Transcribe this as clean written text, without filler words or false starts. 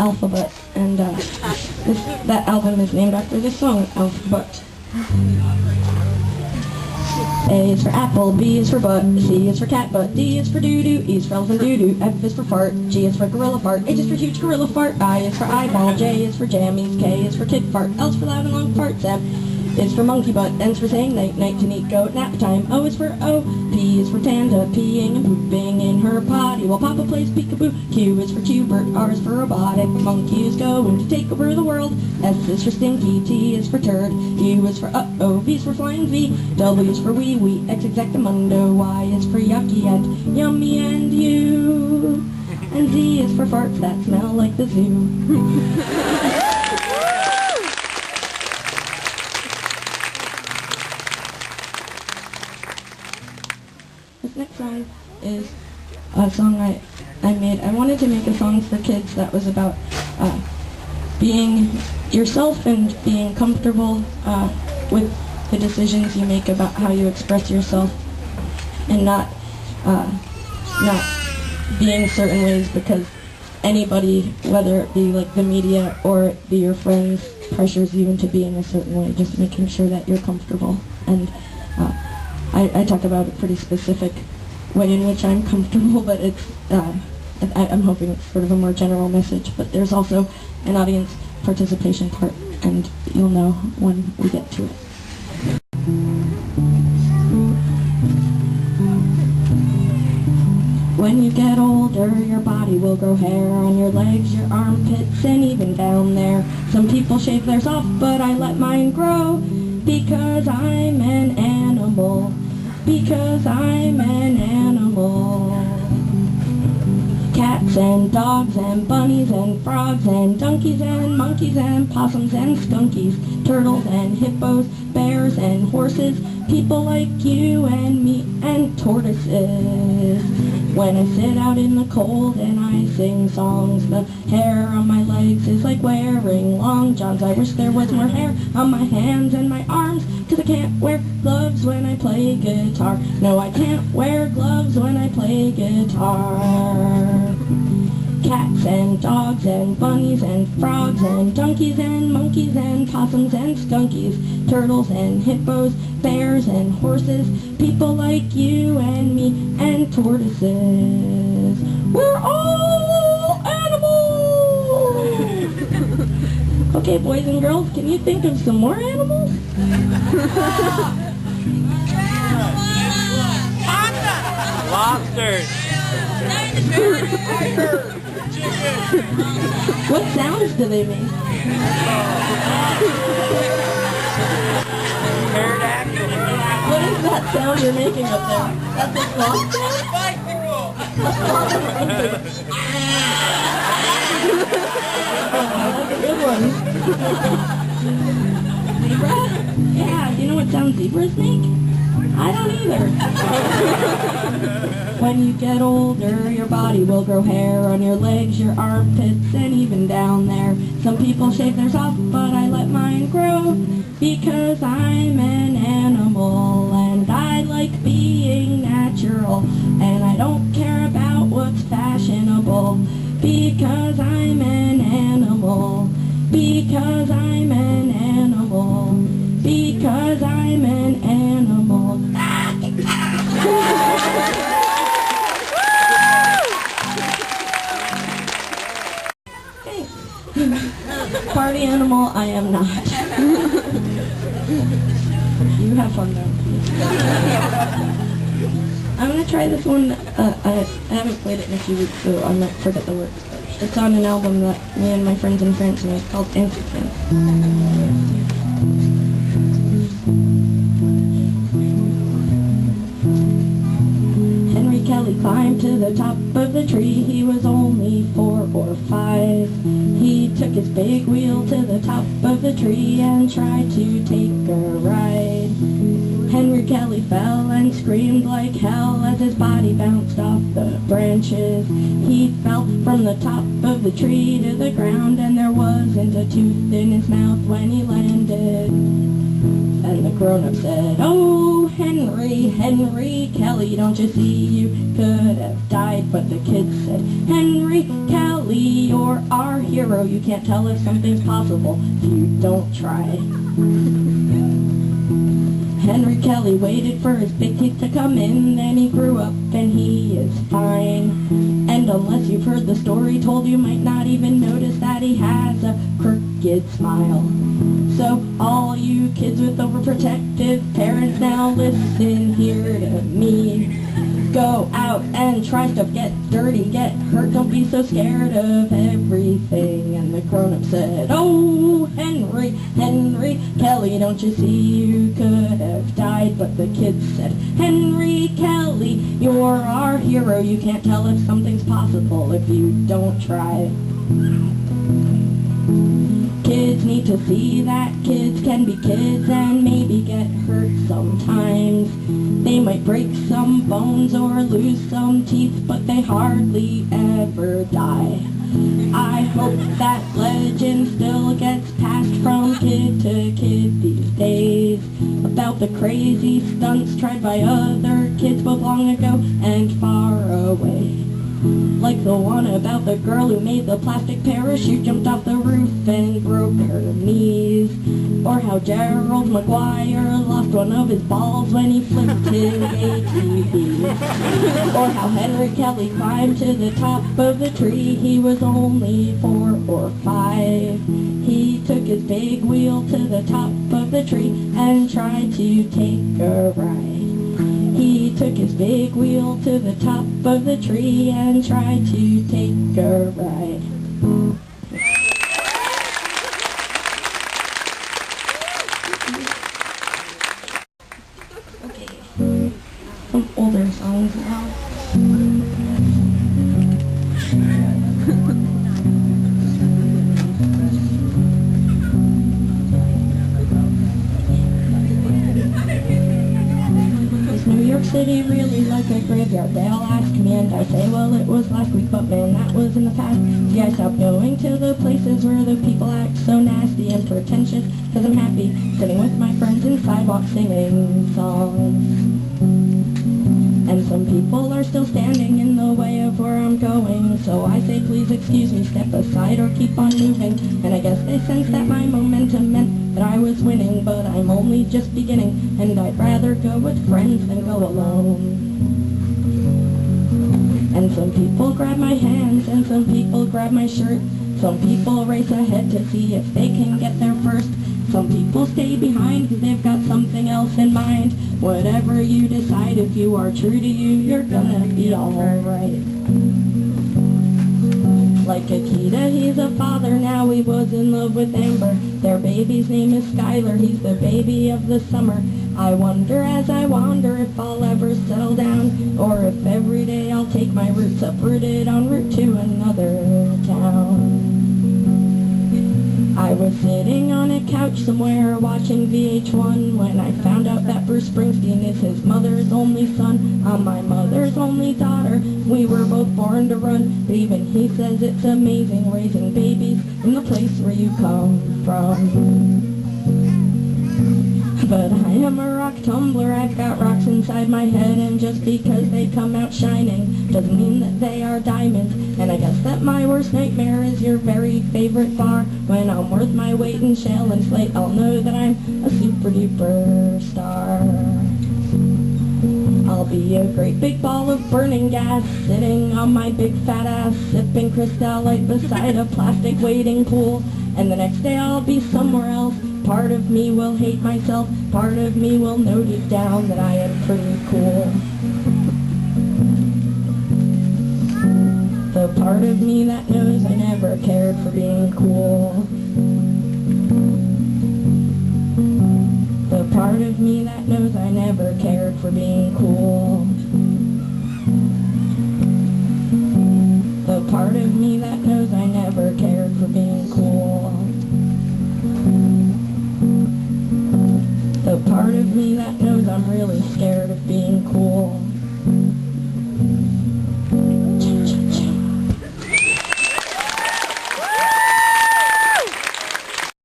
Alphabet, and that album is named after this song, Alphabet. A is for apple, B is for butt, C is for cat butt, D is for doo-doo, E is for elephant doo-doo, F is for fart, G is for gorilla fart, H is for huge gorilla fart, I is for eyeball, J is for jammies, K is for kid fart, L is for loud and long fart, Z is for monkey butt, N is for saying night, night to neat goat, nap time, O is for O, P is for panda, peeing and pooping in her potty while Papa plays peekaboo, Q is for Qbert, R is for robotic, monkey is going to take over the world, S is for stinky, T is for turd, U is for uh-oh, V is for flying V, W is for wee wee, X exactamundo, Y is for yucky and yummy and you, and Z is for farts that smell like the zoo. This next song is a song I made. I wanted to make a song for kids that was about being yourself and being comfortable with the decisions you make about how you express yourself, and not being certain ways because anybody, whether it be like the media or it be your friends, pressures you into being a certain way. Just making sure that you're comfortable. And I talk about a pretty specific way in which I'm comfortable, but it's I'm hoping it's sort of a more general message. But there's also an audience participation part, and you'll know when we get to it. When you get older, your body will grow hair on your legs, your armpits, and even down there. Some people shave theirs off, but I let mine grow because I'm an animal. Because I'm an animal. Cats and dogs and bunnies and frogs and donkeys and monkeys and possums and skunkies, turtles and hippos, bears and horses, people like you and me and tortoises. When I sit out in the cold and I sing songs, the hair on my legs is like wearing long johns. I wish there was more hair on my hands and my arms, 'cause I can't wear gloves when I play guitar. No, I can't wear gloves when I play guitar. Cats and dogs and bunnies and frogs and donkeys and monkeys and possums and skunkies, turtles and hippos, bears and horses, people like you and me and tortoises. We're all animals! Okay, boys and girls, can you think of some more animals? Lobsters. What sounds do they make? What is that sound you're making up there? That's a sloth sound? That's a good one. Zebra? Yeah, do you know what sound zebras make? I don't either. When you get older, your body will grow hair on your legs, your armpits, and even down there. Some people shave theirs off, but I let mine grow because I'm an animal and I like being natural, and I don't care about what's fashionable because I'm an animal. Because I'm an animal. Because I'm an animal. Thanks. Party animal, I am not. You have fun though. I'm gonna try this one. I haven't played it in a few weeks, so I might forget the words. It's on an album that me and my friends in France made called Antiquant. Kelly climbed to the top of the tree. He was only 4 or 5. He took his big wheel to the top of the tree and tried to take a ride. Henry Kelly fell and screamed like hell as his body bounced off the branches. He fell from the top of the tree to the ground, and there wasn't a tooth in his mouth when he landed. And the grown-up said, "Oh, Henry Kelly, don't you see you could have died died, but the kids said, Henry Kelly, you're our hero. You can't tell if something's possible if you don't try. Henry Kelly waited for his big teeth to come in, then he grew up and he is fine. And unless you've heard the story told, you might not even notice that he has a crooked smile. So all you kids with overprotective parents, now listen here to me. Go out and try stuff, get dirty, get hurt, don't be so scared of everything. And the grown-up said, oh, Henry Kelly, don't you see you could have died? But the kids said, Henry Kelly, you're our hero. You can't tell if something's possible if you don't try. Kids need to see that kids can be kids and maybe get hurt sometimes. They might break some bones or lose some teeth, but they hardly ever die. I hope that legend still gets passed from kid to kid these days about the crazy stunts tried by other kids both long ago and far away. Like the one about the girl who made the plastic parachute, jumped off the roof and broke her knees. Or how Gerald Maguire lost one of his balls when he flipped his ATV. Or how Henry Kelly climbed to the top of the tree. He was only 4 or 5. He took his big wheel to the top of the tree and tried to take a ride. He took his big wheel to the top of the tree and tried to take a ride. Okay, some older songs now. New York City really like a graveyard? They all ask me and I say, well, it was last week, but man, that was in the past. See, I stopped going to the places where the people act so nasty and pretentious, cause I'm happy sitting with my friends in sidewalks singing songs. And some people are still standing in the way of where I'm going, so I say, please excuse me, step aside or keep on moving. And I guess they sense that my momentum meant that I was winning, but I'm only just beginning, and I'd rather go with friends than go alone. And some people grab my hands, and some people grab my shirt. Some people race ahead to see if they can get there first. Some people stay behind because they've got something else in mind. Whatever you decide, if you are true to you, you're gonna be alright. Like Akita, he's a father now, he was in love with Amber. Their baby's name is Skylar, he's the baby of the summer. I wonder as I wander if I'll ever settle down, or if every day I'll take my roots uprooted en route to another town. I was sitting on a couch somewhere watching VH1 when I found out that Bruce Springsteen is his mother's only son. I'm my mother's only daughter. We were both born to run, but even he says it's amazing raising babies in the place where you come from. But I am a rock tumbler, I've got rocks inside my head, and just because they come out shining doesn't mean that they are diamonds. And I guess that my worst nightmare is your very favorite bar. When I'm worth my weight in shale and slate, I'll know that I'm a super duper star. I'll be a great big ball of burning gas, sitting on my big fat ass, sipping Cristal Light beside a plastic wading pool. And the next day I'll be somewhere else. Part of me will hate myself, part of me will know deep down that I am pretty cool. The part of me that knows I never cared for being cool. The part of me that knows I never cared for being cool. The part of me that knows I never cared for being cool. The part of me that knows I'm really scared of being cool.